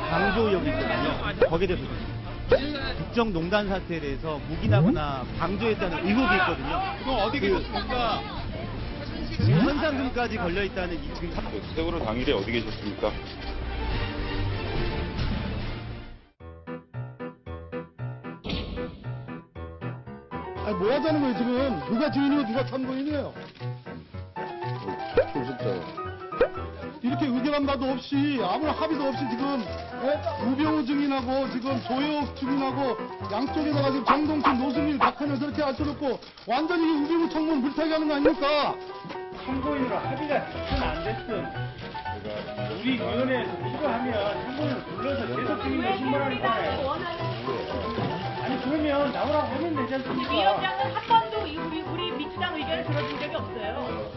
방조역이 있거든요. 거기에 대해서 국정농단 사태에 대해서 묵인하거나 방조했다는 의혹이 있거든요. 그거 어디 계셨습니까? 지금 현상금까지 걸려있다는 지금 수색으로 당일에 어디 계셨습니까? 아니 뭐 하자는 거예요 지금? 누가 증인이고 누가 참고인이에요? 출석자가. 이렇게 의견한 바도 없이 아무런 합의도 없이 지금 우병우 증인하고 지금 조혁 증인하고 양쪽에다가 지금 정동춘, 노승일, 박한을 저렇게 앉혀놓고 완전히 우병우 청문 물타기 하는 거 아닙니까? 참고인으로 합의가 됐든 안 됐든 우리 위원회에서 필요하면 참고인을 불러서 계속 증인을 신문하는 거예요. 아니 그러면 나오라고 하면 되지 않습니까? 위원장은 한 번도 우리 민주당 의견을 들어준 적이 없어요.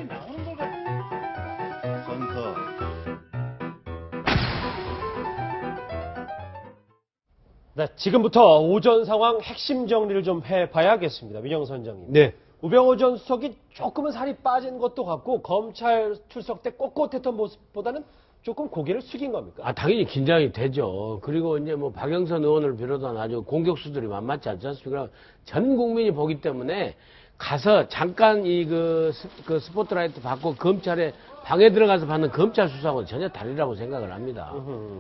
나오는 걸 가지고 선서 네, 지금부터 오전 상황 핵심 정리를 좀 해봐야겠습니다. 민영 선장님. 네. 우병우 전 수석이 조금은 살이 빠진 것도 같고 검찰 출석 때 꼿꼿했던 모습보다는 조금 고개를 숙인 겁니까? 당연히 긴장이 되죠. 그리고 이제 뭐 박영선 의원을 비롯한 아주 공격수들이 만만치 않지 않습니까? 전 국민이 보기 때문에 가서 잠깐 그 스포트라이트 받고 검찰에 방에 들어가서 받는 검찰 수사하고는 전혀 다르라고 생각을 합니다.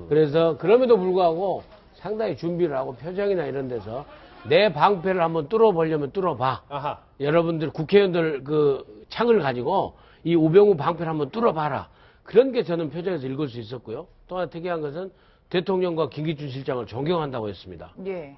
그래서 그럼에도 불구하고 상당히 준비를 하고 표정이나 이런 데서 내 방패를 한번 뚫어보려면 뚫어봐. 아하. 여러분들 국회의원들 그 창을 가지고 이 우병우 방패를 한번 뚫어봐라. 그런 게 저는 표정에서 읽을 수 있었고요. 또 하나 특이한 것은 대통령과 김기춘 실장을 존경한다고 했습니다. 예.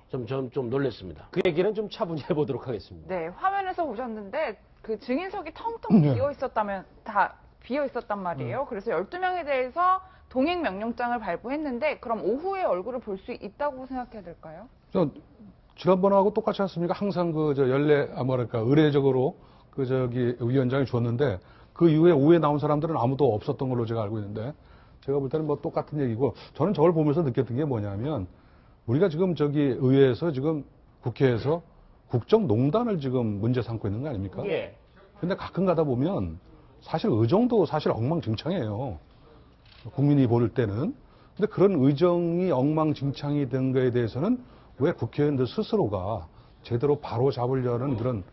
좀 놀랐습니다. 그 얘기는 좀 차분히 해보도록 하겠습니다. 네, 화면에서 보셨는데 그 증인석이 텅텅 비어 있었다면 다 비어 있었단 말이에요. 그래서 12명에 대해서 동행 명령장을 발부했는데 그럼 오후에 얼굴을 볼 수 있다고 생각해야 될까요? 지난번하고 똑같지 않습니까? 항상 의례적으로 위원장이 줬는데 그 이후에 오후에 나온 사람들은 아무도 없었던 걸로 제가 알고 있는데 제가 볼 때는 뭐 똑같은 얘기고 저는 저걸 보면서 느꼈던 게 뭐냐면 우리가 지금 의회에서 지금 국회에서 국정농단을 지금 문제 삼고 있는 거 아닙니까? 예. 근데 가끔 가다 보면 사실 의정도 사실 엉망진창이에요. 국민이 볼 때는. 근데 그런 의정이 엉망진창이 된 거에 대해서는 왜 국회의원들 스스로가 제대로 바로 잡으려는 그런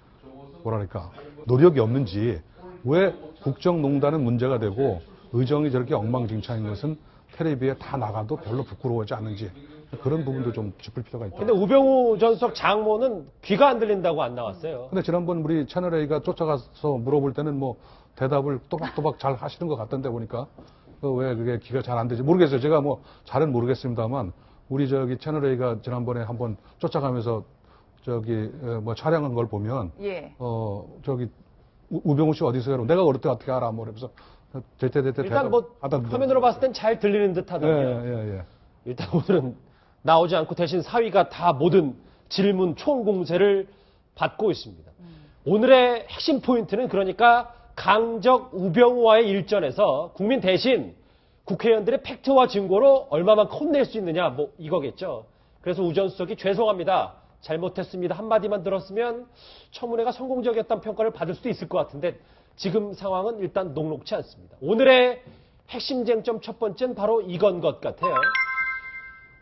노력이 없는지 왜 국정농단은 문제가 되고 의정이 저렇게 엉망진창인 것은 텔레비에 다 나가도 별로 부끄러워하지 않는지 그런 부분도 좀 짚을 필요가 있다. 근데 우병우 전 수석 장모는 귀가 안 들린다고 안 나왔어요. 근데 지난번 우리 채널A가 쫓아가서 물어볼 때는 뭐 대답을 또박또박 잘 하시는 것 같던데 보니까 왜 그게 귀가 잘 안 되지 모르겠어요. 제가 뭐 잘은 모르겠습니다만 우리 채널A가 지난번에 한번 쫓아가면서 촬영한 걸 보면 예. 우병우 씨 어디서 해요? 내가 어떻게 알아? 뭐 그래서 일단 뭐 화면으로 봤을 땐 잘 들리는 듯 하더라고요. 예. 일단 오늘은 나오지 않고 대신 사위가 다 모든 질문 총공세를 받고 있습니다. 오늘의 핵심 포인트는 그러니까 강적 우병우와의 일전에서 국민 대신 국회의원들의 팩트와 증거로 얼마만큼 혼낼 수 있느냐 뭐 이거겠죠. 그래서 우 전 수석이 죄송합니다. 잘못했습니다. 한마디만 들었으면 청문회가 성공적이었다는 평가를 받을 수도 있을 것 같은데 지금 상황은 일단 녹록치 않습니다. 오늘의 핵심 쟁점 첫 번째는 바로 이건 것 같아요.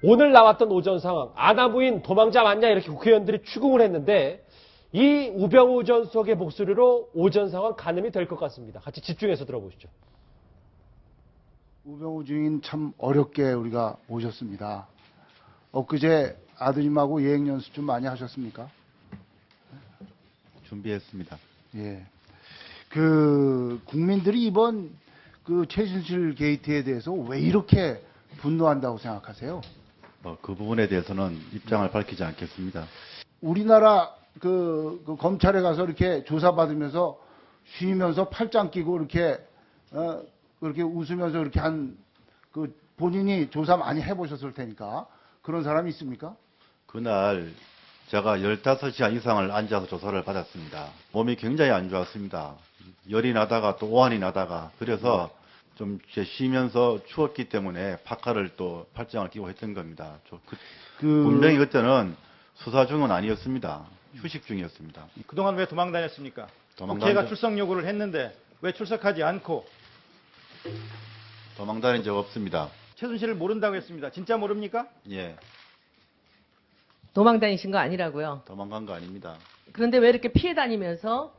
오늘 나왔던 오전 상황, 아나부인 도망자 맞냐 이렇게 국회의원들이 추궁을 했는데 이 우병우 전 수석의 목소리로 오전 상황 가늠이 될 것 같습니다. 같이 집중해서 들어보시죠. 우병우 증인 참 어렵게 우리가 모셨습니다. 엊그제 아드님하고 예행 연습 좀 많이 하셨습니까? 준비했습니다. 예. 국민들이 이번 최순실 게이트에 대해서 왜 이렇게 분노한다고 생각하세요? 그 부분에 대해서는 입장을 밝히지 않겠습니다. 우리나라 검찰에 가서 이렇게 조사받으면서 쉬면서 팔짱 끼고 그렇게 웃으면서 이렇게 본인이 조사 많이 해보셨을 테니까 그런 사람이 있습니까? 그날 제가 15시간 이상을 앉아서 조사를 받았습니다. 몸이 굉장히 안 좋았습니다. 열이 나다가 또 오한이 나다가 그래서 좀 쉬면서 추웠기 때문에 파카를 또 팔짱을 끼고 했던 겁니다. 분명히 그때는 수사 중은 아니었습니다. 휴식 중이었습니다. 그동안 왜 도망 다녔습니까? 국회가 출석 요구를 했는데 왜 출석하지 않고 도망 다닌 적 없습니다. 최순실을 모른다고 했습니다. 진짜 모릅니까? 예, 도망 다니신 거 아니라고요. 도망간 거 아닙니다. 그런데 왜 이렇게 피해 다니면서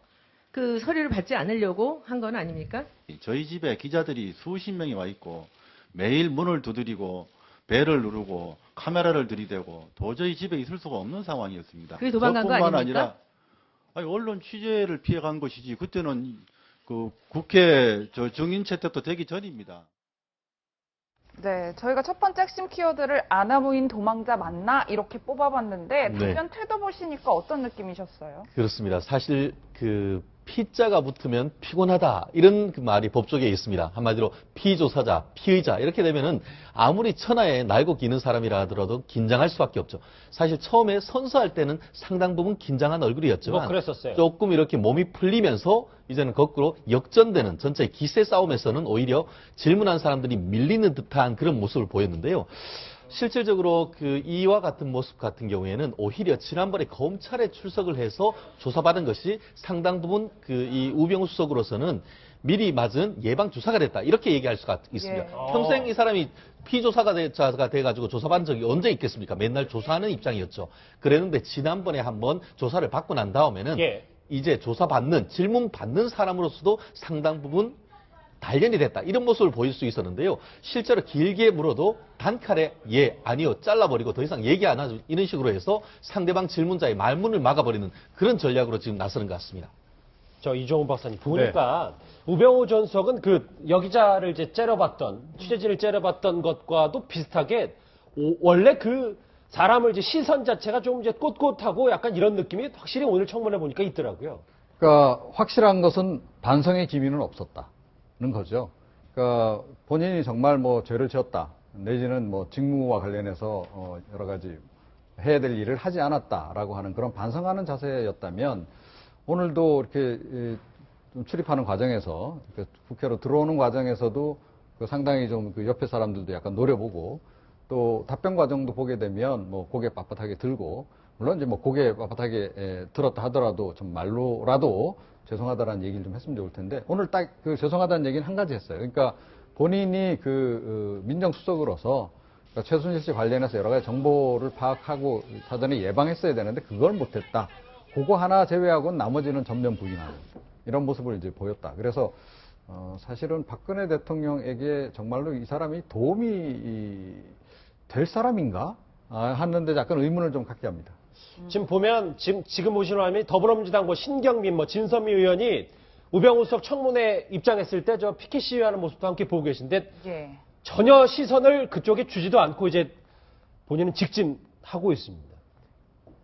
그 서류를 받지 않으려고 한 건 아닙니까? 저희 집에 기자들이 수십 명이 와 있고 매일 문을 두드리고 벨을 누르고 카메라를 들이대고 도저히 집에 있을 수가 없는 상황이었습니다. 그게 도망간 거 저뿐만 아닙니까? 아니라 아니, 언론 취재를 피해간 것이지 그때는 그 국회 증인체 때도 되기 전입니다. 네, 저희가 첫 번째 핵심 키워드를 아나무인 도망자 맞나 이렇게 뽑아봤는데 네. 답변 태도 보시니까 어떤 느낌이셨어요? 그렇습니다. 사실 그 피자가 붙으면 피곤하다 이런 그 말이 법조계에 있습니다. 한마디로 피조사자, 피의자 이렇게 되면은 아무리 천하에 날고 기는 사람이라 하더라도 긴장할 수밖에 없죠. 사실 처음에 선서할 때는 상당 부분 긴장한 얼굴이었지만 뭐 그랬었어요. 조금 이렇게 몸이 풀리면서 이제는 거꾸로 역전되는 전체 기세 싸움에서는 오히려 질문한 사람들이 밀리는 듯한 그런 모습을 보였는데요. 실질적으로 그 이와 같은 모습 같은 경우에는 오히려 지난번에 검찰에 출석을 해서 조사받은 것이 상당 부분 그 이 우병우 수석으로서는 미리 맞은 예방 주사가 됐다 이렇게 얘기할 수가 있습니다. 예. 평생 이 사람이 피조사가 돼가지고 조사받은 적이 언제 있겠습니까? 맨날 조사하는 입장이었죠. 그랬는데 지난번에 한번 조사를 받고 난 다음에는 예. 이제 조사받는 질문 받는 사람으로서도 상당 부분 단련이 됐다. 이런 모습을 보일 수 있었는데요. 실제로 길게 물어도 단칼에 예, 아니요, 잘라버리고 더 이상 얘기 안 하죠. 이런 식으로 해서 상대방 질문자의 말문을 막아버리는 그런 전략으로 지금 나서는 것 같습니다. 저 이종훈 박사님 보니까 우병우 전 수석은 그 여기자를 이제 째려봤던 취재진을 째려봤던 것과도 비슷하게 원래 그 사람을 이제 시선 자체가 좀 이제 꼿꼿하고 약간 이런 느낌이 확실히 오늘 청문회 보니까 있더라고요. 그러니까 확실한 것은 반성의 기미는 없었다는 거죠. 그러니까 본인이 정말 뭐 죄를 지었다 내지는 뭐 직무와 관련해서 여러 가지 해야 될 일을 하지 않았다라고 하는 그런 반성하는 자세였다면 오늘도 이렇게 좀 출입하는 과정에서 국회로 들어오는 과정에서도 그 상당히 좀 그 옆에 사람들도 약간 노려보고 또 답변 과정도 보게 되면 뭐 고개 빳빳하게 들고 물론 이제 뭐 고개 빳빳하게 들었다 하더라도 좀 말로라도 죄송하다라는 얘기를 좀 했으면 좋을 텐데 오늘 딱 그 죄송하다는 얘기는 한 가지 했어요. 그러니까 본인이 그 민정수석으로서 그러니까 최순실 씨 관련해서 여러 가지 정보를 파악하고 사전에 예방했어야 되는데 그걸 못했다. 그거 하나 제외하고는 나머지는 전면 부인하는 이런 모습을 이제 보였다. 그래서 사실은 박근혜 대통령에게 정말로 이 사람이 도움이 될 사람인가 하는데 약간 의문을 좀 갖게 합니다. 지금 보면 지금 보시는 화면이 더불어민주당 뭐 신경민 뭐 진선미 의원이 우병우 수석 청문회 입장했을 때 저 피켓 시위하는 모습도 함께 보고 계신데 예. 전혀 시선을 그쪽에 주지도 않고 이제 본인은 직진하고 있습니다.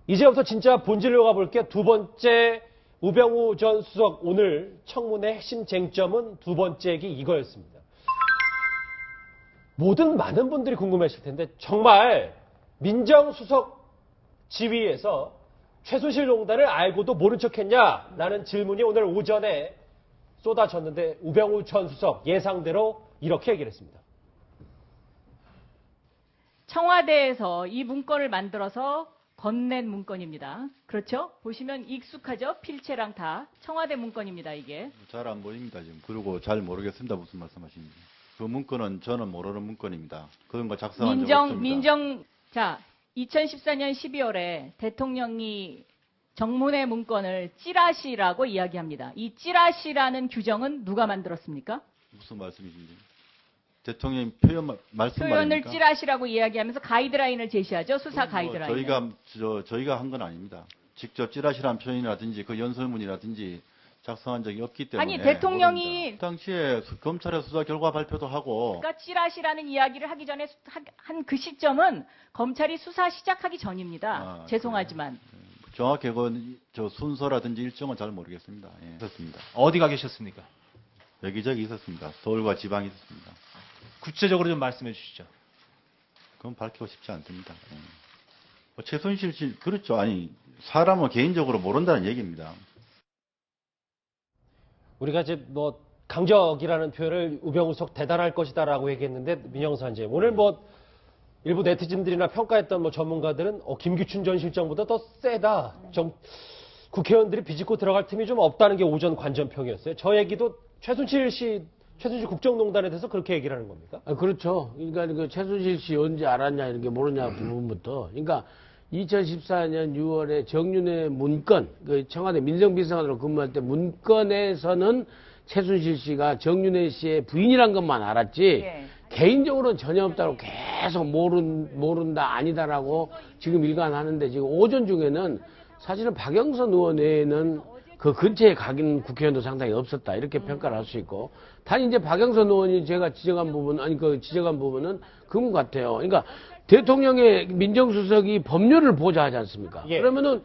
이제부터 진짜 본질로 가볼게요. 두 번째 우병우 전 수석 오늘 청문회 핵심 쟁점은 두 번째 얘기 이거였습니다. 많은 분들이 궁금하실 텐데 정말 민정수석 지위에서 최순실 농단을 알고도 모른 척했냐라는 질문이 오늘 오전에 쏟아졌는데 우병우 전 수석 예상대로 이렇게 얘기를 했습니다. 청와대에서 이 문건을 만들어서 건넨 문건입니다. 그렇죠? 보시면 익숙하죠? 필체랑 다 청와대 문건입니다, 이게. 잘 안 보입니다, 지금. 그리고 잘 모르겠습니다, 무슨 말씀하시는지. 그 문건은 저는 모르는 문건입니다. 그런 거 작성한 적 없습니다. 자, 2014년 12월에 대통령이 정문회 문건을 찌라시라고 이야기합니다. 이 찌라시라는 규정은 누가 만들었습니까? 무슨 말씀이신지. 대통령이 표현을 말입니까? 찌라시라고 이야기하면서 가이드라인을 제시하죠. 수사 가이드라인. 저희가 한 건 아닙니다. 직접 찌라시라는 표현이라든지 그 연설문이라든지 작성한 적이 없기 때문에. 아니 대통령이 당시에 검찰의 수사 결과 발표도 하고. 그러니까 찌라시라는 이야기를 하기 전에 한 그 시점은 검찰이 수사 시작하기 전입니다. 죄송하지만. 정확히 저 순서라든지 일정은 잘 모르겠습니다. 예, 있었습니다. 어디가 계셨습니까? 여기저기 있었습니다. 서울과 지방에 있었습니다. 구체적으로 좀 말씀해 주시죠. 그건 밝히고 싶지 않습니다. 예. 최순실 씨, 그렇죠. 아니, 사람은 개인적으로 모른다는 얘기입니다. 우리가 이제 뭐 강적이라는 표현을 우병우 수석 대단할 것이다라고 얘기했는데 민영사님 오늘 뭐 일부 네티즌들이나 평가했던 뭐 전문가들은 김규춘 전 실장보다 더 세다. 국회의원들이 비집고 들어갈 틈이 좀 없다는 게 오전 관전평이었어요. 저 얘기도 최순실 씨 최순실 국정농단에 대해서 그렇게 얘기를 하는 겁니까? 그렇죠. 그러니까 그 최순실 씨 언제 알았냐 이렇게 모르냐 부분부터. 그러니까 2014년 6월에 정윤회 문건, 그 청와대 민정비서관으로 근무할 때 문건에서는 최순실 씨가 정윤회 씨의 부인이란 것만 알았지 예. 개인적으로는 전혀 없다고 계속 모른다 아니다라고 지금 일관하는데 지금 오전 중에는 사실은 박영선 의원 외에는 그 근처에 가긴 국회의원도 상당히 없었다 이렇게 평가를 할 수 있고 단 이제 박영선 의원이 제가 지적한 부분은 그분 같아요. 그러니까 대통령의 민정수석이 법률을 보좌하지 않습니까? 예. 그러면은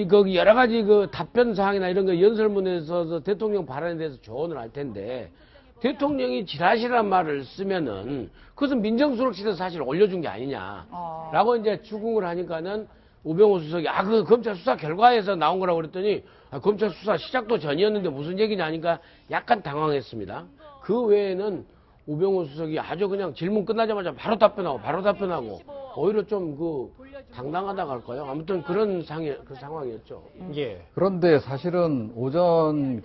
거기 여러 가지 그 답변 사항이나 이런 거 연설문에서 대통령 발언에 대해서 조언을 할 텐데 대통령이 지라시란 말을 쓰면은 그것은 민정수석실에서 사실 올려준 게 아니냐라고 이제 추궁을 하니까는 우병우 수석이 그 검찰 수사 결과에서 나온 거라고 그랬더니 검찰 수사 시작도 전이었는데 무슨 얘기냐 하니까 약간 당황했습니다. 그 외에는 우병우 수석이 아주 그냥 질문 끝나자마자 바로 답변하고 오히려 좀 당당하다고 할까요? 아무튼 그런 상황이었죠. 예. 그런데 사실은 오전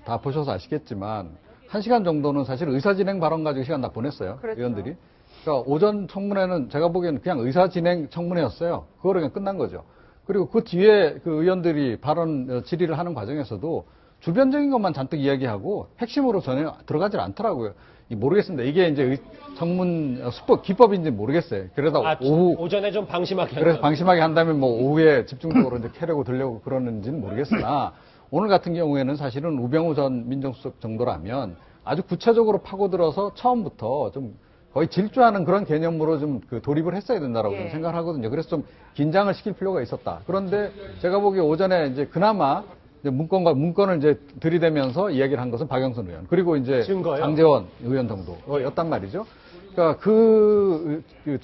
다 보셔서 아시겠지만 1시간 정도는 사실 의사진행 발언 가지고 시간 다 보냈어요. 그랬죠. 의원들이. 그러니까 오전 청문회는 제가 보기에는 그냥 의사진행 청문회였어요. 그거로 그냥 끝난 거죠. 그리고 그 뒤에 그 의원들이 발언 질의를 하는 과정에서도 주변적인 것만 잔뜩 이야기하고 핵심으로 전혀 들어가질 않더라고요. 모르겠습니다. 이게 이제 청문 기법인지 모르겠어요. 그러다 오전에 좀 방심하게 그래서 방심하게 한다면 뭐 오후에 집중적으로 이제 캐려고 들려고 그러는지는 모르겠으나 오늘 같은 경우에는 사실은 우병우 전 민정수석 정도라면 아주 구체적으로 파고들어서 처음부터 좀 거의 질주하는 그런 개념으로 좀 돌입을 했어야 된다라고 저는 생각을 하거든요. 그래서 좀 긴장을 시킬 필요가 있었다. 그런데 제가 보기에 오전에 이제 그나마 이제 문건을 이제 들이대면서 이야기를 한 것은 박영선 의원 그리고 이제 증거요? 장제원 의원 정도였단 말이죠. 그러니까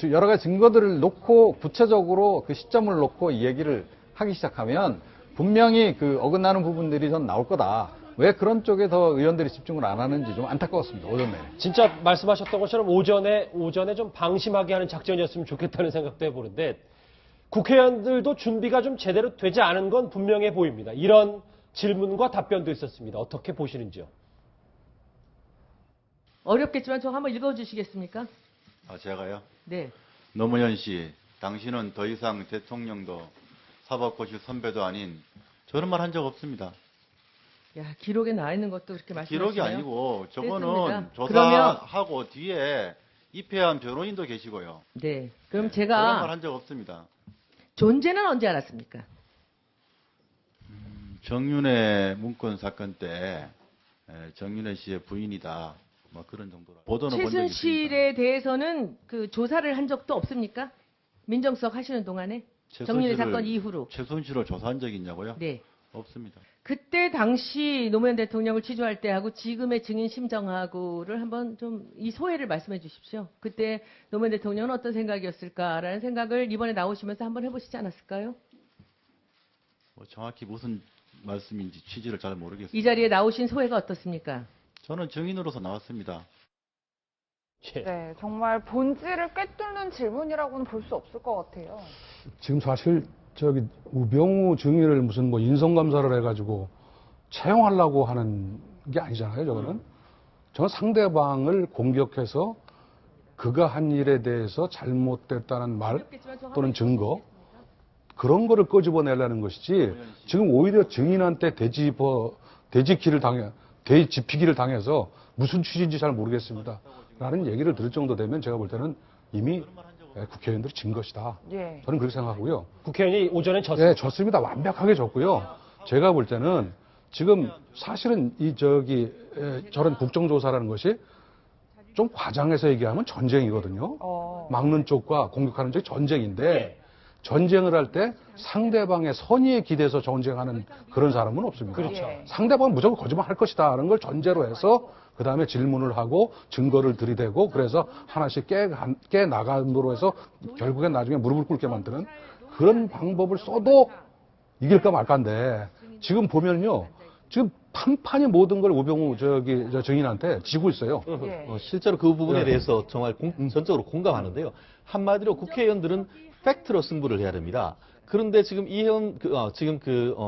여러 가지 증거들을 놓고 구체적으로 그 시점을 놓고 이 얘기를 하기 시작하면 분명히 어긋나는 부분들이 전 나올 거다. 왜 그런 쪽에 더 의원들이 집중을 안 하는지 좀 안타까웠습니다. 오전에. 진짜 말씀하셨던 것처럼 오전에 좀 방심하게 하는 작전이었으면 좋겠다는 생각도 해보는데 국회의원들도 준비가 좀 제대로 되지 않은 건 분명해 보입니다. 이런 질문과 답변도 있었습니다. 어떻게 보시는지요? 어렵겠지만 저 한번 읽어주시겠습니까? 제가요? 네. 노무현 씨, 당신은 더 이상 대통령도 사법고시 선배도 아닌 저런 말 한 적 없습니다. 야, 기록에 나와 있는 것도 그렇게 말씀하시네요. 기록이 아니고 저거는 됐습니다. 조사하고 뒤에 입회한 변호인도 계시고요. 네. 그럼 저런 말 제가 한 적 없습니다. 존재는 언제 알았습니까? 정윤회 문건 사건 때 정윤회 씨의 부인이다. 뭐 그런 정도로 보도는 본 적이 있습니다. 최순실에 대해서는 조사를 한 적도 없습니까? 민정수석 하시는 동안에? 정윤회 사건 이후로. 최순실을 조사한 적이 있냐고요? 네. 없습니다. 그때 당시 노무현 대통령을 취조할 때하고 지금의 증인 심정하고를 한번 좀 이 소회를 말씀해 주십시오. 그때 노무현 대통령은 어떤 생각이었을까라는 생각을 이번에 나오시면서 한번 해보시지 않았을까요? 정확히 무슨 말씀인지 취지를 잘 모르겠습니다. 이 자리에 나오신 소회가 어떻습니까? 저는 증인으로서 나왔습니다. 네, 정말 본질을 꿰뚫는 질문이라고는 볼 수 없을 것 같아요. 지금 사실 우병우 증인을 무슨 인성검사를 해가지고 채용하려고 하는 게 아니잖아요, 저거는. 저는 상대방을 공격해서 그가 한 일에 대해서 잘못됐다는 말 또는 증거, 그런 거를 끄집어내려는 것이지, 지금 오히려 증인한테 돼지피기를 당해서 무슨 취지인지 잘 모르겠습니다. 라는 얘기를 들을 정도 되면 제가 볼 때는 이미 국회의원들이 진 것이다. 예. 저는 그렇게 생각하고요. 국회의원이 오전에 졌습니다. 네, 졌습니다. 완벽하게 졌고요. 제가 볼 때는 지금 사실은 저런 국정조사라는 것이 좀 과장해서 얘기하면 전쟁이거든요. 막는 쪽과 공격하는 쪽이 전쟁인데 전쟁을 할 때 상대방의 선의에 기대서 전쟁하는 그런 사람은 없습니다. 그렇죠. 상대방은 무조건 거짓말 할 것이다라는 걸 전제로 해서 그 다음에 질문을 하고 증거를 들이대고 그래서 하나씩 깨 나감으로 해서 결국엔 나중에 무릎을 꿇게 만드는 그런 방법을 써도 이길까 말까인데 지금 보면요. 지금 판판이 모든 걸 우병우 증인한테 지고 있어요. 실제로 그 부분에 대해서 정말 전적으로 공감하는데요. 한마디로 국회의원들은 팩트로 승부를 해야 됩니다. 그런데 지금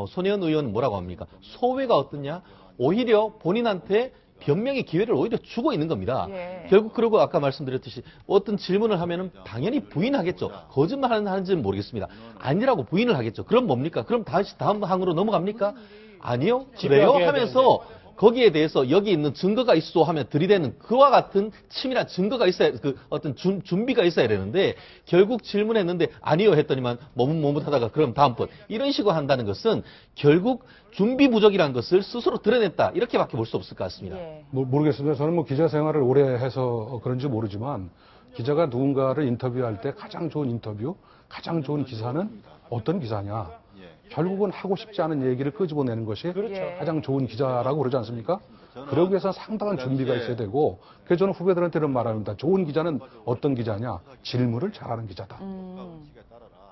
손혜원 의원은 뭐라고 합니까? 소회가 어떠냐? 오히려 본인한테 변명의 기회를 오히려 주고 있는 겁니다. 예. 결국 그러고 아까 말씀드렸듯이 어떤 질문을 하면은 당연히 부인하겠죠. 거짓말 하는지는 모르겠습니다. 아니라고 부인을 하겠죠. 그럼 뭡니까? 그럼 다시 다음 항으로 넘어갑니까? 아니요. 그래요? 하면서 거기에 대해서 여기 있는 증거가 있어 하면 들이대는 그와 같은 치밀한 증거가 있어야, 그 어떤 준비가 있어야 되는데, 결국 질문했는데 아니요 했더니만 머뭇머뭇하다가 그럼 다음번 이런 식으로 한다는 것은 결국 준비 부족이라는 것을 스스로 드러냈다, 이렇게밖에 볼 수 없을 것 같습니다. 예. 모르겠습니다. 저는 뭐 기자 생활을 오래 해서 그런지 모르지만, 기자가 누군가를 인터뷰할 때 가장 좋은 인터뷰, 가장 좋은 기사는 어떤 기사냐? 결국은 하고 싶지 않은 얘기를 끄집어내는 것이 가장 좋은 기자라고 그러지 않습니까? 그러기 위해서 상당한 준비가 있어야 되고, 그래서 저는 후배들한테는 말합니다. 좋은 기자는 어떤 기자냐? 질문을 잘하는 기자다.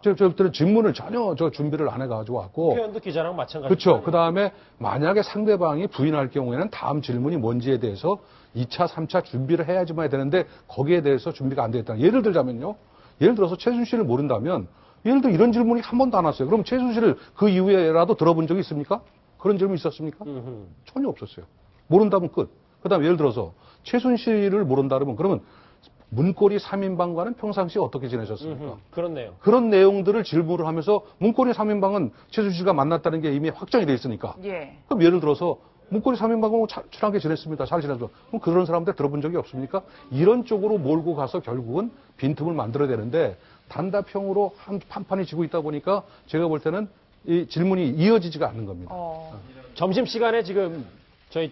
저들은 질문을 전혀 준비를 안 해가지고 왔고. 표현도 기자랑 마찬가지죠. 그렇죠. 그 다음에 만약에 상대방이 부인할 경우에는 다음 질문이 뭔지에 대해서 2차, 3차 준비를 해야지만 해야 되는데, 거기에 대해서 준비가 안 되겠다. 예를 들자면요. 예를 들어서 최순실을 모른다면, 예를 들어 이런 질문이 한 번도 안 왔어요. 그럼 최순실을 그 이후에라도 들어본 적이 있습니까? 그런 질문 있었습니까? 전혀 없었어요. 모른다면 끝. 그 다음에 예를 들어서 최순실을 모른다 그러면 문고리 3인방과는 평상시에 어떻게 지내셨습니까? 그렇네요. 그런 내용들을 질문을 하면서 문고리 3인방은 최순실과 만났다는 게 이미 확정이 돼 있으니까. 예. 그럼 예를 들어서 문고리 3인방은 친하게 지냈습니다. 잘 지냈습니다. 그럼 그런 사람들 들어본 적이 없습니까? 이런 쪽으로 몰고 가서 결국은 빈틈을 만들어야 되는데, 단답형으로 한 판이 지고 있다 보니까 제가 볼 때는 이 질문이 이어지지가 않는 겁니다. 점심시간에 지금 저희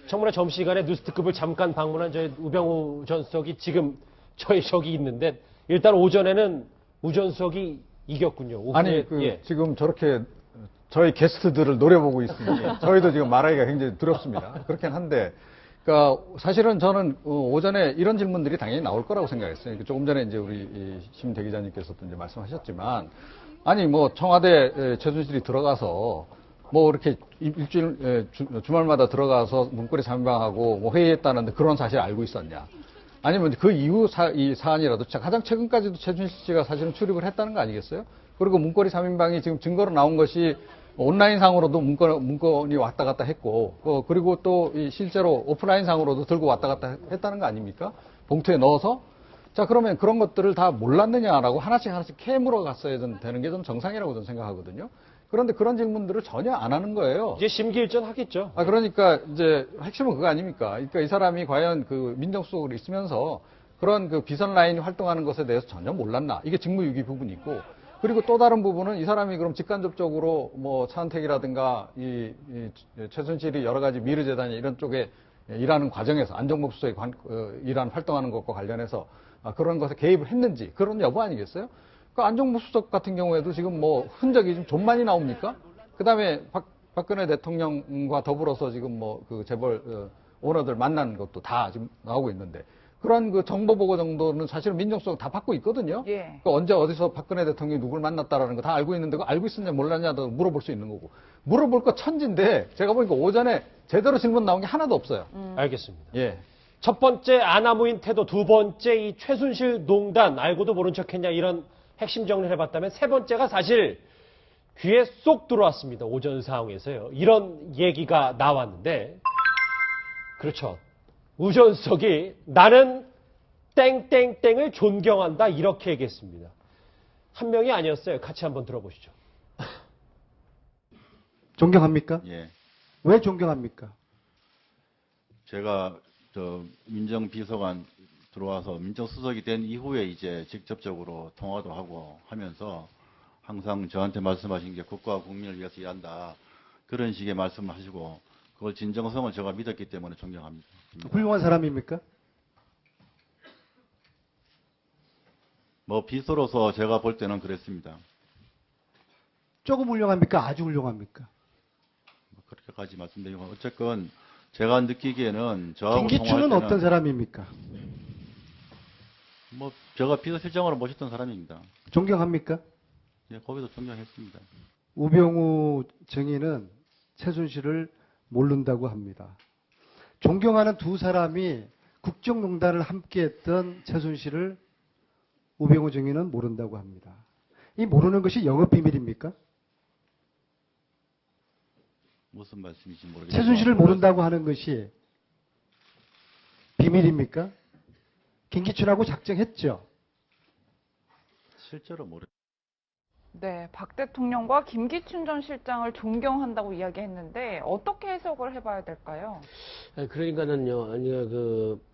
청문회 점심시간에 뉴스특급을 잠깐 방문한 저희 우병우 전 수석이 지금 저기 있는데, 일단 오전에는 우 전 수석이 이겼군요. 아니, 지금 저렇게 저희 게스트들을 노려보고 있으니 저희도 지금 말하기가 굉장히 두렵습니다. 그렇긴 한데, 그러니까 사실은 저는 오전에 이런 질문들이 당연히 나올 거라고 생각했어요. 조금 전에 이제 우리 심 대기자님께서도 이제 말씀하셨지만, 아니 뭐 청와대 최순실이 들어가서 뭐 이렇게 일주일 주말마다 들어가서 문고리 3인방하고 뭐 회의했다는데 그런 사실 알고 있었냐? 아니면 그 이후 이 사안이라도 가장 최근까지도 최순실 씨가 사실은 출입을 했다는 거 아니겠어요? 그리고 문고리 3인방이 지금 증거로 나온 것이 온라인상으로도 문건이 왔다 갔다 했고, 그리고 또 실제로 오프라인상으로도 들고 왔다 갔다 했다는 거 아닙니까? 봉투에 넣어서. 자, 그러면 그런 것들을 다 몰랐느냐라고 하나씩 캐물어 갔어야 되는 게 좀 정상이라고 저는 생각하거든요. 그런데 그런 질문들을 전혀 안 하는 거예요. 이제 심기일전 하겠죠. 그러니까 이제 핵심은 그거 아닙니까? 그러니까 이 사람이 과연 그 민정수석으로 있으면서 그런 그 비선 라인이 활동하는 것에 대해서 전혀 몰랐나? 이게 직무유기 부분이 있고, 그리고 또 다른 부분은 이 사람이 그럼 직간접적으로 뭐 차은택이라든가 이 최순실이 여러 가지 미르재단이 이런 쪽에 일하는 과정에서 안정복 수석이 일하는 활동하는 것과 관련해서 그런 것에 개입을 했는지, 그런 여부 아니겠어요? 그 안정복 수석 같은 경우에도 지금 뭐 흔적이 좀 많이 나옵니까? 그 다음에 박근혜 대통령과 더불어서 지금 뭐 그 재벌 오너들 만나는 것도 다 지금 나오고 있는데, 그런 그 정보 보고 정도는 사실은 민정수석 다 받고 있거든요. 예. 그 언제 어디서 박근혜 대통령이 누굴 만났다라는 거 다 알고 있는데, 그거 알고 있었냐 몰랐냐도 물어볼 수 있는 거고, 물어볼 거 천진데 제가 보니까 오전에 제대로 질문 나온 게 하나도 없어요. 알겠습니다. 예. 첫 번째 아나무인 태도, 두 번째 이 최순실 농단 알고도 모른 척했냐, 이런 핵심 정리를 해봤다면, 세 번째가 사실 귀에 쏙 들어왔습니다. 오전 상황에서요. 이런 얘기가 나왔는데, 그렇죠. 우 전 수석이 나는 땡땡땡을 존경한다, 이렇게 얘기했습니다. 한 명이 아니었어요. 같이 한번 들어보시죠. 존경합니까? 예. 왜 존경합니까? 제가 민정비서관 들어와서 민정수석이 된 이후에 이제 직접적으로 통화도 하고 하면서 항상 저한테 말씀하신 게 국가와 국민을 위해서 일한다, 그런 식의 말씀을 하시고, 그걸 진정성을 제가 믿었기 때문에 존경합니다. 훌륭한 사람입니까? 뭐 비서로서 제가 볼 때는 그랬습니다. 조금 훌륭합니까? 아주 훌륭합니까? 그렇게까지 말씀드리고, 어쨌건 제가 느끼기에는 저하고 김기춘은 통화할 때는 어떤 사람입니까? 뭐 제가 비서실장으로 모셨던 사람입니다. 존경합니까? 예, 거기서 존경했습니다. 우병우 정의는 최순실을 모른다고 합니다. 존경하는 두 사람이 국정농단을 함께했던 최순실을 우병우 정의는 모른다고 합니다. 이 모르는 것이 영업비밀입니까? 무슨 말씀인지 모르겠습니다. 최순실을 모른다고 하는 것이 비밀입니까? 김기춘하고 작정했죠. 실제로 모르. 네, 박 대통령과 김기춘 전 실장을 존경한다고 이야기했는데 어떻게 해석을 해봐야 될까요? 그러니까는요, 아니,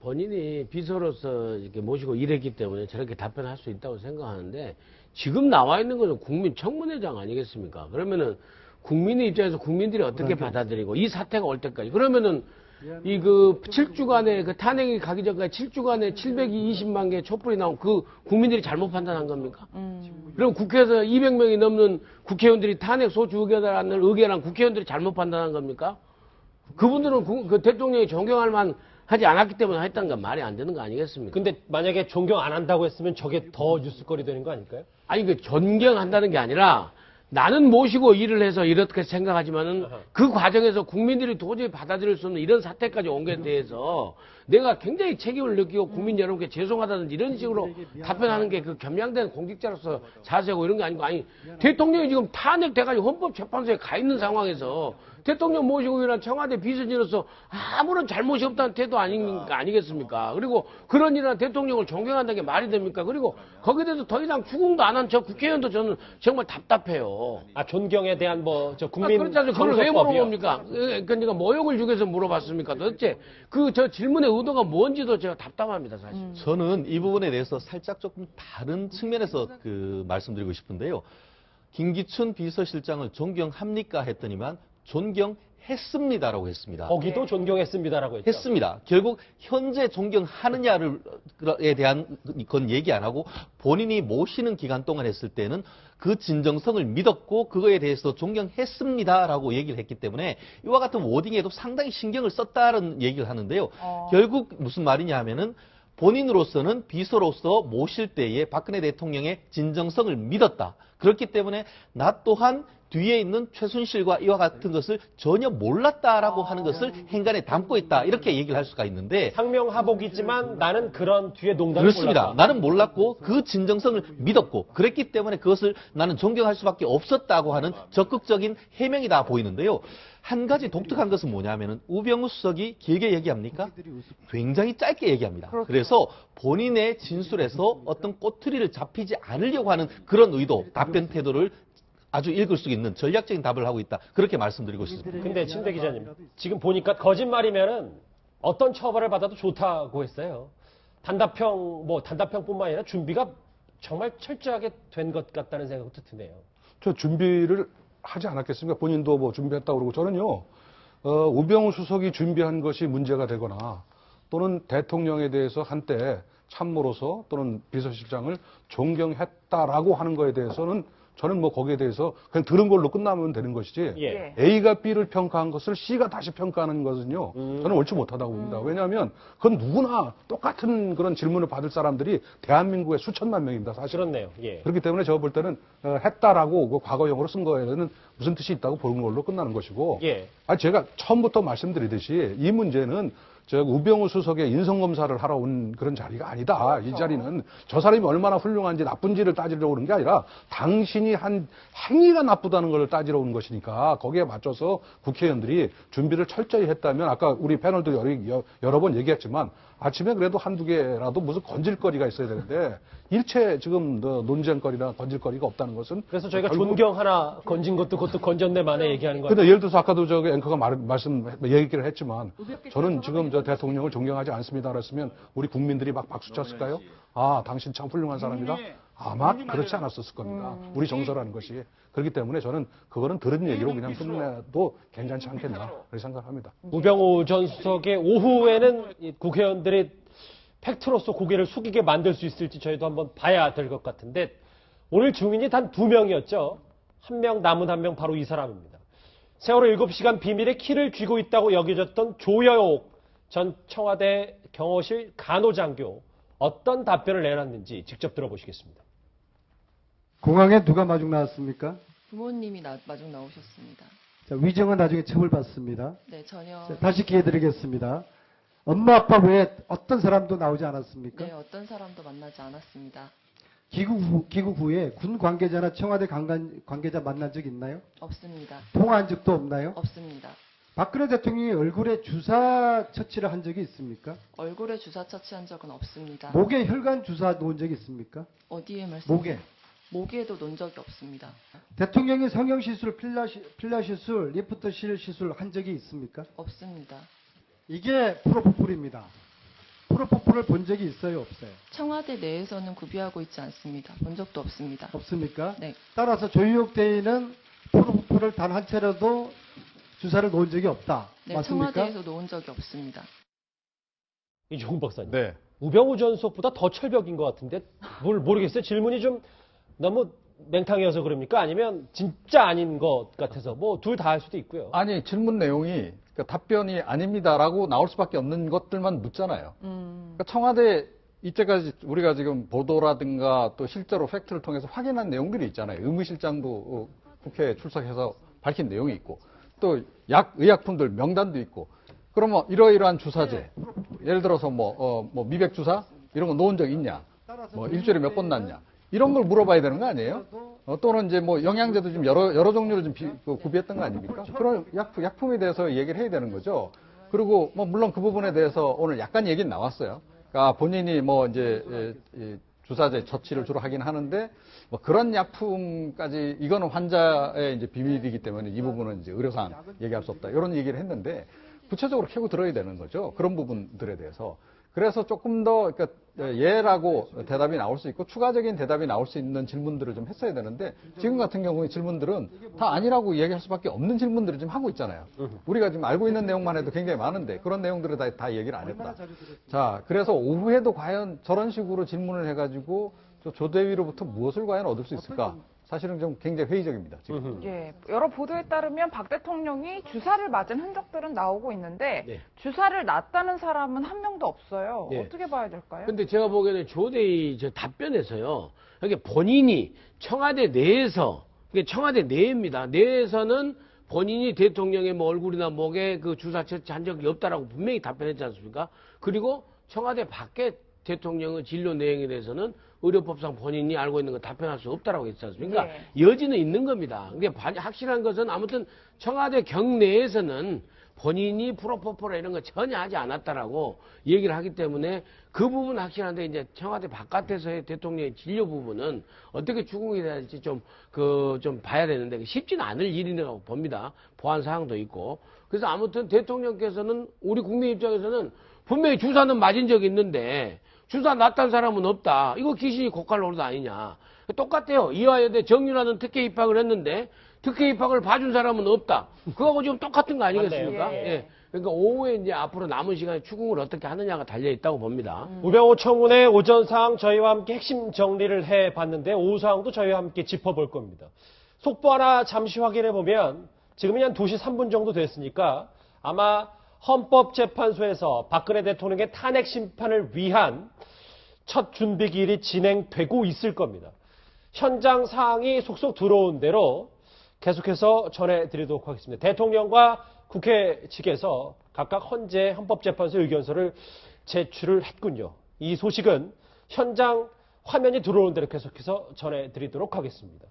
본인이 비서로서 이렇게 모시고 일했기 때문에 저렇게 답변할 수 있다고 생각하는데, 지금 나와 있는 것은 국민 청문회장 아니겠습니까? 그러면은 국민의 입장에서 국민들이 어떻게 받아들이고, 이 사태가 올 때까지. 그러면은 7주간의 탄핵이 가기 전까지 7주간에 720만 개의 촛불이 나온 그 국민들이 잘못 판단한 겁니까? 그럼 국회에서 200명이 넘는 국회의원들이 탄핵 소추 의견을 의견한 국회의원들이 잘못 판단한 겁니까? 그분들은 그 대통령이 존경할 만 하지 않았기 때문에 했다는 건 말이 안 되는 거 아니겠습니까? 근데 만약에 존경 안 한다고 했으면 저게 더 뉴스거리 되는 거 아닐까요? 아니, 존경한다는 게 아니라 나는 모시고 일을 해서 이렇게 생각하지만은 그 과정에서 국민들이 도저히 받아들일 수 없는 이런 사태까지 온 것에 대해서 내가 굉장히 책임을 느끼고 국민 여러분께 죄송하다든지 이런 식으로 답변하는 게 그 겸양된 공직자로서 자세고 이런 게 아니고, 아니, 대통령이 지금 탄핵돼가지고 헌법재판소에 가 있는 상황에서 대통령 모시고 일한 청와대 비서진으로서 아무런 잘못이 없다는 태도 아니겠습니까? 그리고 그런 일은 대통령을 존경한다는 게 말이 됩니까? 그리고 거기에 대해서 더 이상 추궁도 안 한 저 국회의원도 저는 정말 답답해요. 아, 존경에 대한 저 국민 그렇지 않죠. 그걸 왜 물어봅니까? 그러니까 모욕을 주기 위해서 물어봤습니까? 도대체 저 질문의 의도가 뭔지도 제가 답답합니다, 사실. 저는 이 부분에 대해서 살짝 조금 다른 측면에서 말씀드리고 싶은데요. 김기춘 비서실장을 존경합니까? 했더니만 존경했습니다라고 했습니다. 거기도 존경했습니다라고 했죠. 했습니다. 결국 현재 존경하느냐에 대한 건 얘기 안 하고 본인이 모시는 기간 동안 했을 때는 그 진정성을 믿었고 그거에 대해서 존경했습니다라고 얘기를 했기 때문에 이와 같은 워딩에도 상당히 신경을 썼다는 얘기를 하는데요. 결국 무슨 말이냐 하면은 본인으로서는 비서로서 모실 때에 박근혜 대통령의 진정성을 믿었다. 그렇기 때문에 나 또한 뒤에 있는 최순실과 이와 같은 것을 전혀 몰랐다라고 하는 것을 행간에 담고 있다. 이렇게 얘기를 할 수가 있는데 상명하복이지만 나는 그런 뒤에 농담을 그렇습니다. 몰랐다. 나는 몰랐고 그 진정성을 믿었고 그랬기 때문에 그것을 나는 존경할 수밖에 없었다고 하는 적극적인 해명이다 보이는데요. 한 가지 독특한 것은 뭐냐면은 우병우 수석이 길게 얘기합니까? 굉장히 짧게 얘기합니다. 그래서 본인의 진술에서 어떤 꼬투리를 잡히지 않으려고 하는 그런 의도, 답변 태도를 아주 읽을 수 있는 전략적인 답을 하고 있다. 그렇게 말씀드리고 싶습니다. 근데 침대 기자님, 지금 보니까 거짓말이면은 어떤 처벌을 받아도 좋다고 했어요. 단답형뿐만 아니라 준비가 정말 철저하게 된 것 같다는 생각도 드네요. 저 준비를 하지 않았겠습니까? 본인도 준비했다고 그러고 저는요, 우병우 수석이 준비한 것이 문제가 되거나 또는 대통령에 대해서 한때 참모로서 또는 비서실장을 존경했다라고 하는 거에 대해서는 저는 거기에 대해서 그냥 들은 걸로 끝나면 되는 것이지 예. A가 B를 평가한 것을 C가 다시 평가하는 것은요 저는 옳지 못하다고 봅니다. 왜냐하면 그건 누구나 똑같은 그런 질문을 받을 사람들이 대한민국에 수천만 명입니다. 사실. 그렇네요. 예. 그렇기 때문에 제가 볼 때는 했다라고 과거형으로 쓴 거에는 무슨 뜻이 있다고 보는 걸로 끝나는 것이고 예. 제가 처음부터 말씀드리듯이 이 문제는 우병우 수석의 인성검사를 하러 온 그런 자리가 아니다. 이 자리는 저 사람이 얼마나 훌륭한지 나쁜지를 따지러 오는 게 아니라 당신이 한 행위가 나쁘다는 걸 따지러 오는 것이니까 거기에 맞춰서 국회의원들이 준비를 철저히 했다면 아까 우리 패널도 여러 번 얘기했지만 아침에 그래도 한두 개라도 무슨 건질거리가 있어야 되는데 일체 지금 논쟁거리나 건질거리가 없다는 것은 그래서 저희가 존경 하나 건진 것도 그것도 건졌네 만에 얘기하는 거예요. 근데 예를 들어서 아까도 앵커가 얘기를 했지만 저는 지금 대통령을 존경하지 않습니다. 그랬으면 우리 국민들이 막 박수 쳤을까요? 아, 당신 참 훌륭한 사람이다. 아마 그렇지 않았었을 겁니다. 우리 정서라는 것이. 그렇기 때문에 저는 그거는 들은 얘기로 그냥 끝내도 괜찮지 않겠나 그렇게 생각합니다. 우병우 전 수석의 오후에는 이 국회의원들이 팩트로서 고개를 숙이게 만들 수 있을지 저희도 한번 봐야 될 것 같은데 오늘 증인이 단 2명이었죠. 한 명 남은 한 명 바로 이 사람입니다. 세월호 7시간 비밀의 키를 쥐고 있다고 여겨졌던 조여옥 전 청와대 경호실 간호장교 어떤 답변을 내놨는지 직접 들어보시겠습니다. 공항에 누가 마중 나왔습니까? 부모님이 마중 나오셨습니다. 자, 위정은 나중에 처벌받습니다. 네, 전혀. 자, 다시 기회 드리겠습니다. 엄마 아빠 외에 어떤 사람도 나오지 않았습니까? 네, 어떤 사람도 만나지 않았습니다. 귀국 후에 군 관계자나 청와대 관계자 만난 적 있나요? 없습니다. 통화한 적도 없나요? 없습니다. 박근혜 대통령이 얼굴에 주사 처치를 한 적이 있습니까? 얼굴에 주사 처치한 적은 없습니다. 목에 혈관 주사 놓은 적이 있습니까? 어디에 말씀? 목에. 목에도 놓은 적이 없습니다. 대통령이 성형시술, 필라시술, 리프트실 시술 한 적이 있습니까? 없습니다. 이게 프로포폴입니다. 프로포폴을 본 적이 있어요, 없어요? 청와대 내에서는 구비하고 있지 않습니다. 본 적도 없습니다. 없습니까? 네. 따라서 조희옥 대위는 프로포폴을 단 한 차례도 주사를 놓은 적이 없다. 네, 맞습니까? 청와대에서 놓은 적이 없습니다. 이종훈 박사님. 네. 우병우 전 수석보다 더 철벽인 것 같은데 모르겠어요. 질문이 좀 너무 맹탕이어서 그럽니까? 아니면 진짜 아닌 것 같아서 뭐 둘 다 할 수도 있고요. 아니, 질문 내용이 그러니까 답변이 아닙니다라고 나올 수밖에 없는 것들만 묻잖아요. 그러니까 청와대 이때까지 우리가 지금 보도라든가 또 실제로 팩트를 통해서 확인한 내용들이 있잖아요. 의무실장도 국회에 출석해서 밝힌 내용이 있고 또 의약품들 명단도 있고 그러면 이러이러한 주사제 예를 들어서 뭐 미백 주사 이런 거 놓은 적 있냐? 뭐 일주일에 몇 번 놨냐? 이런 걸 물어봐야 되는 거 아니에요? 또는 이제 뭐 영양제도 좀 여러 종류를 좀 구비했던 거 아닙니까? 그런 약품에 대해서 얘기를 해야 되는 거죠. 그리고 뭐 물론 그 부분에 대해서 오늘 약간 얘기는 나왔어요. 그러니까 본인이 뭐 이제 주사제 처치를 주로 하긴 하는데 뭐 그런 약품까지 이거는 환자의 이제 비밀이기 때문에 이 부분은 이제 의료상 얘기할 수 없다. 이런 얘기를 했는데 구체적으로 캐고 들어야 되는 거죠. 그런 부분들에 대해서. 그래서 조금 더 그러니까 예라고 대답이 나올 수 있고 추가적인 대답이 나올 수 있는 질문들을 좀 했어야 되는데 지금 같은 경우에 질문들은 다 아니라고 얘기할 수밖에 없는 질문들을 지금 하고 있잖아요. 우리가 지금 알고 있는 내용만 해도 굉장히 많은데 그런 내용들을 다 얘기를 안 했다. 자, 그래서 오후에도 과연 저런 식으로 질문을 해가지고 조대위로부터 무엇을 과연 얻을 수 있을까? 사실은 좀 굉장히 회의적입니다. 지금. 예, 여러 보도에 따르면 박 대통령이 주사를 맞은 흔적들은 나오고 있는데 네. 주사를 놨다는 사람은 한 명도 없어요. 네. 어떻게 봐야 될까요? 근데 제가 보기에는 조대희 저 답변에서요. 이게 본인이 청와대 내에서, 이게 청와대 내입니다. 내에서는 본인이 대통령의 뭐 얼굴이나 목에 그 주사 처치한 적이 없다라고 분명히 답변했지 않습니까? 그리고 청와대 밖에 대통령의 진료 내용에 대해서는 의료법상 본인이 알고 있는 거 답변할 수 없다라고 했지 않습니까? 네. 여지는 있는 겁니다. 근데 확실한 것은 아무튼 청와대 경내에서는 본인이 프로포폴 이런 거 전혀 하지 않았다라고 얘기를 하기 때문에 그 부분 확실한데 이제 청와대 바깥에서의 대통령의 진료 부분은 어떻게 추궁이 될지 좀 봐야 되는데 쉽지는 않을 일이라고 봅니다. 보안 사항도 있고. 그래서 아무튼 대통령께서는 우리 국민 입장에서는 분명히 주사는 맞은 적이 있는데 주사 놨다는 사람은 없다. 이거 귀신이 고칼 노릇 아니냐. 똑같아요. 이화여대 정윤아는 특혜 입학을 했는데 특혜 입학을 봐준 사람은 없다. 그거하고 지금 똑같은 거 아니겠습니까? 예. 그러니까 오후에 이제 앞으로 남은 시간에 추궁을 어떻게 하느냐가 달려있다고 봅니다. 우병우 청문회 오전 사항 저희와 함께 핵심 정리를 해봤는데 오후 사항도 저희와 함께 짚어볼 겁니다. 속보 하나 잠시 확인해 보면 지금이 한 2시 3분 정도 됐으니까 아마 헌법재판소에서 박근혜 대통령의 탄핵 심판을 위한 첫 준비 기일이 진행되고 있을 겁니다. 현장 사항이 속속 들어온 대로 계속해서 전해드리도록 하겠습니다. 대통령과 국회 측에서 각각 헌재 헌법재판소 의견서를 제출을 했군요. 이 소식은 현장 화면이 들어온 대로 계속해서 전해드리도록 하겠습니다.